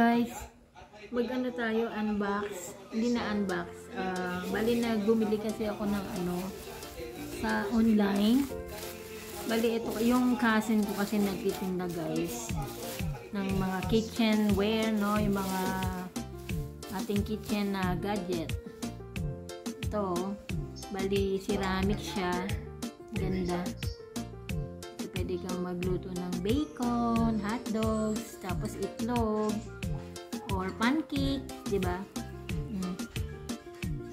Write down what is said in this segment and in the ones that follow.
guys, mag-ano tayo, unbox. Hindi na unbox. Bali na bumili kasi ako ng sa online. Bali ito, yung cousin ko kasi nagtitinda guys ng mga kitchenware, no? Yung mga ating kitchen na gadget. Ito, bali ceramic siya. Ganda. Pwede kang magluto ng bacon, hotdogs, tapos itlog, or pancake, di ba?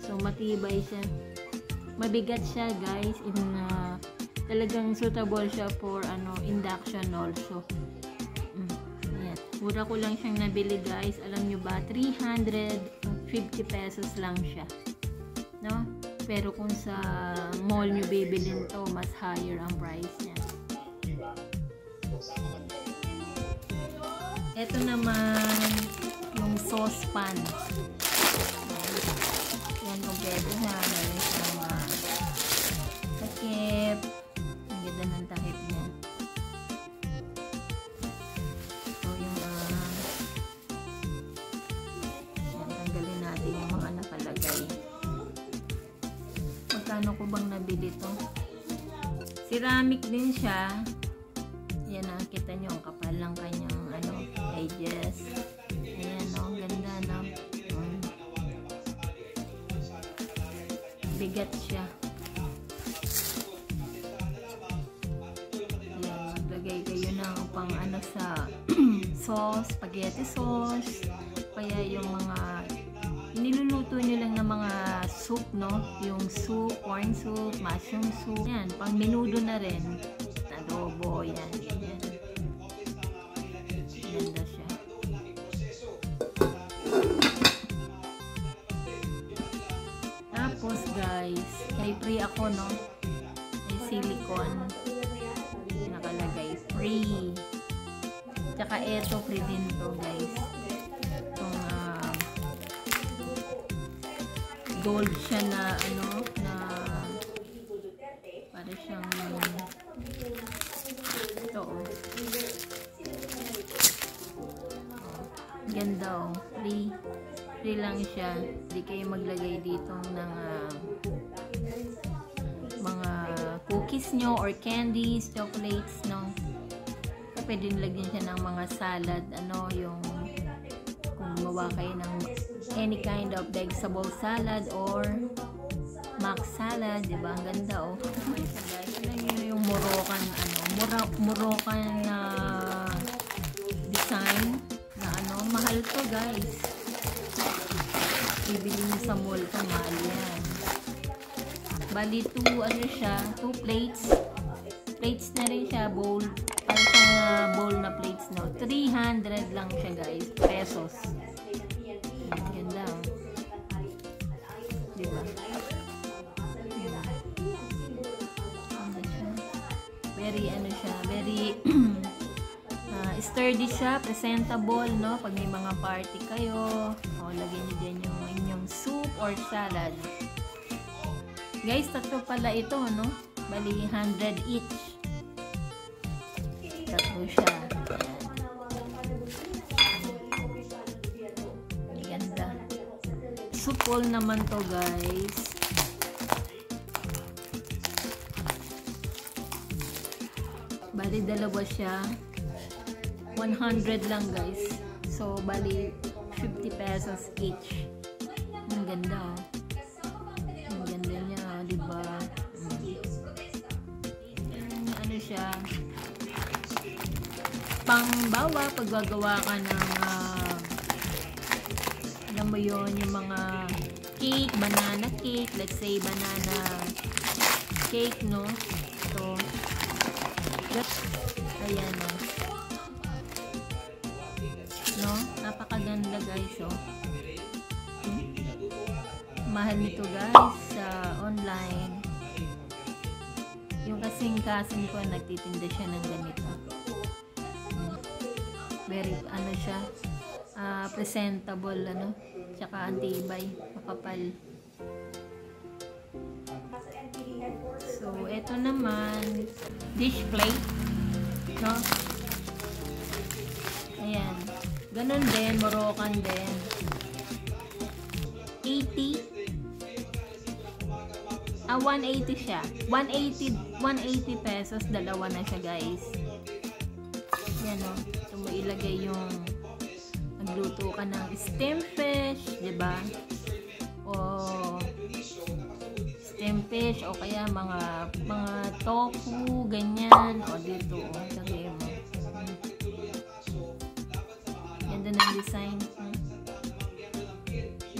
So matibay siya. Mabigat siya, guys. Talagang suitable siya for induction also. Ayan. Mura ko lang siyang nabili, guys. Alam nyo ba? 350 pesos lang siya. No? Pero kung sa mall nyo bibilin to, mas higher ang price niya. Ito naman yung saucepan. Yan, kompleto siya. Meron siyang takip. Ang ganda ng takip niya. So, yung yan, tanggalin natin yung mga nakalagay. Magkano ko bang nabili to? Ceramic din siya. Yan, nakita nyo, ang kapal lang kanyang edges. Ayan, no? Ganda, no? Bigat siya. Ayan, maglagay kayo ng pang sa sauce, spaghetti sauce, kaya yung mga niluluto nyo lang ng mga soup, no? Yung soup, corn soup, mushroom soup. Yan, pang menudo na rin. Adobo, yan. Yan. Ganda siya. Tapos guys, may free ako, no? May silicone. Nakalagay free. Tsaka eto free din to, guys. Itong gold siya na para siyang ito, ganda, free lang siya. Hindi kayo maglagay dito ng mga cookies nyo or candies, chocolates, no? Pwede nilagyan siya ng mga salad, yung kung gumawa kayo ng any kind of vegetable salad or mac salad, diba? Ang ganda, guys, alam nyo yung Moroccan Moroccan design na mahal to, guys. Ibili nyo sa mall to, mahal yan. Bali, two plates na rin siya, bowl, bowl na plates, no? 300 lang siya, guys, pesos. Ganda, diba? Very very sturdy siya, presentable, no? Pag may mga party kayo, lagyan niyo dyan yung inyong soup or salad. Guys, tatlo pala ito, no? Bali 100 each. Tatlo siya. Ganda. Supol naman to, guys. Bali, dalawa siya. 100 lang, guys. So, bali, 50 pesos each. Ang ganda, Ang ganda niya, diba? Siya. Pangbawa, paggagawa ka ng alam mo yun, yung mga cake, banana cake. Let's say, banana cake, no? So, ayan, no? Napakaganda, guys, mahal nito, guys, sa online. Yung kasing cousin ko, nagtitinda siya ng ganito. Very, siya, presentable, tsaka antibay, makapal. So, ito naman, dish plate, no? Ayan. Ganun din, Moroccan din. 80. 180 siya. 180 pesos. Dalawa na siya, guys. Yan o. So, mo ilagay yung nagluto ka ng steam fish, diba? O steam fish o kaya mga tofu, ganyan. O dito, o. Lagay mo. Ganda ng design.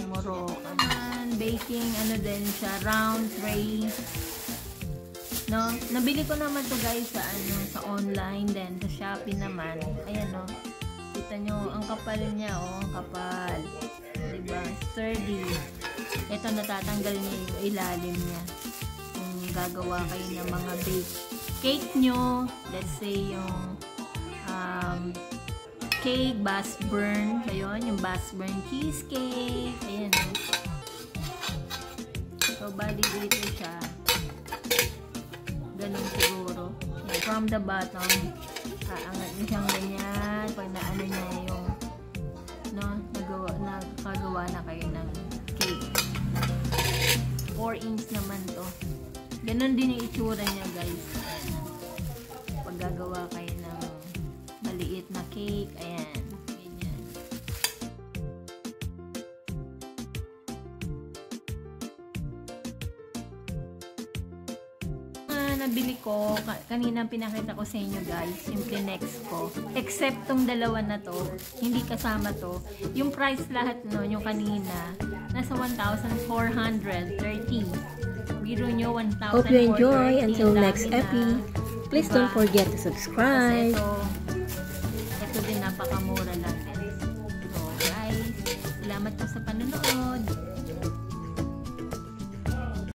Moroccan. Baking, ano din siya, round tray. No? Nabili ko naman to guys sa sa online din, sa Shopee naman. Ayan no. Kita nyo, ang kapal niya, oh, ang kapal. Diba? Sturdy. Ito natatanggal niya yung ilalim niya. Kung gagawa kayo ng mga bake cake nyo, let's say yung cake, bass burn. Ayun, yung bass burn cheesecake. Ayan. So, bali dito siya. Ganun siguro. Ayan, from the bottom, aangat niya siyang ganyan. Pag naano niya yung, no, nakagawa na kayo ng cake. 4 inch naman to. Ganun din yung itsura niya, guys. Ayan. Pag gagawa kayo ng maliit na cake, ayan, ganyan. Nabili ko, kanina pinakita ko sa inyo guys, yung Kleenex ko. Except tong dalawa na to, hindi kasama to. Yung price lahat no, yung kanina, nasa 1,430. Biro nyo, 1,430. Hope you enjoy. Until next epi. Please don't forget to subscribe. Ito din napakamura lang din. So guys, salamat po sa panonood.